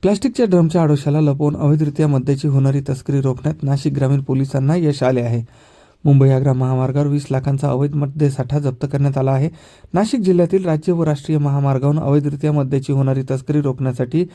प्लास्टिकच्या ड्रमच्या आडोशाला लपवून अवैधरित्या मद्याची होणारी तस्करी रोखण्यात नाशिक ग्रामीण पोलिसांना यश आले आहे. मुंबई आग्रा महामार्गावर 20 लाखांचा अवैध मद्यसाठा जप्त करण्यात आला आहे. नाशिक जिल्ह्यातील राज्य व राष्ट्रीय महामार्गावरून अवैधरित्या मद्याची होणारी तस्करी रोखण्यासाठी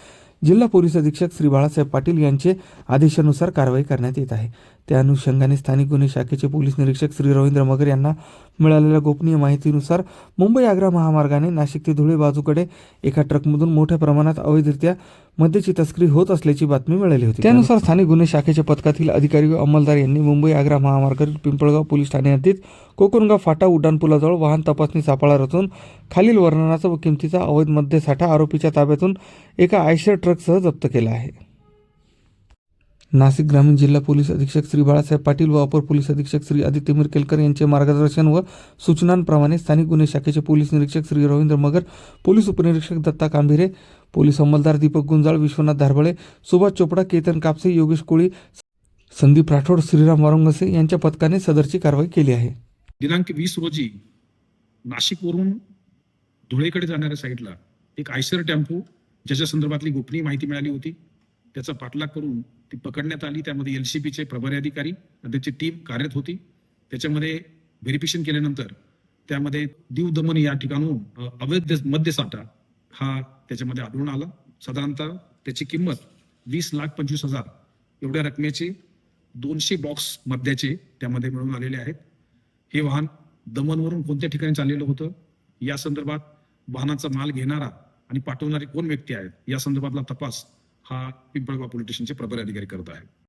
जिल्हा पोलीस अधीक्षक श्री बाळासाहेब पाटील यांचे आदेशानुसार कारवाई करण्यात येत आहे. त्या अनुषंगाने स्थानिक गुन्हे शाखेचे पोलीस निरीक्षक श्री रवींद्र मगर यांना मिळालेल्या गोपनीय माहितीनुसार मुंबई आग्रा महामार्गाने नाशिक ते धुळे बाजूकडे एका ट्रकमधून मोठ्या प्रमाणात अवैधरित्या मद्याची तस्करी होत असल्याची बातमी मिळाली होती. त्यानुसार स्थानिक गुन्हे शाखेच्या पथकातील अधिकारी व अंमलदार यांनी मुंबई आग्रा महामार्गावरील पिंपळगाव पोलीस ठाणे हद्दीत कोकणगाव फाटा उड्डाणपुलाजवळ वाहन तपासणी सापळा रचून खालील वर्णनाचा व किमतीचा अवैध मद्यसाठा आरोपीच्या ताब्यातून एका आयशर ट्रकसह जप्त केला आहे. नाशिक ग्रामीण जिल्हा पोलीस अधीक्षक श्री बाळासाहेब पाटील व अपर पोलीस अधीक्षक श्री आदित्य मिरकेलकर यांचे मार्गदर्शन व सूचनांप्रमाणे स्थानिक गुन्हे शाखेचे पोलीस निरीक्षक श्री रवींद्र मगर, पोलीस उपनिरीक्षक दत्ता कांभिरे, पोलीस अंमलदार दीपक गुंजाळ, विश्वनाथ धारबळे, सुभाष चोपडा, केतन कापसे, योगेश कोळी, संदीप राठोड, श्रीराम वारुंगसे यांच्या पथकाने सदरची कारवाई केली आहे. दिनांक 20 रोजी नाशिकवरून धुळेकडे जाणाऱ्या साईडला एक आयशर टेम्पो ज्याच्या संदर्भातली गोपनीय माहिती मिळाली होती त्याचा पाठलाग करून ती पकडण्यात आली. त्यामध्ये LCPचे प्रभारी अधिकारी आणि त्याची टीम कार्यरत होती. त्याच्यामध्ये व्हेरिफिकेशन केल्यानंतर त्यामध्ये दीव दमन या ठिकाणून अवैध मद्यसाठा हा त्याच्यामध्ये आढळून आला. साधारणतः त्याची किंमत 20,25,000 एवढ्या रकमेचे 200 बॉक्स मद्याचे त्यामध्ये मिळून आलेले आहेत. हे वाहन दमनवरून कोणत्या ठिकाणी चाललेलं होतं या संदर्भात वाहनाचा माल घेणारा आणि पाठवणारे कोण व्यक्ती आहेत या संदर्भातला तपास हा पिंपळगाव पोलीस स्टेशनचे प्रभारी अधिकारी करत आहेत.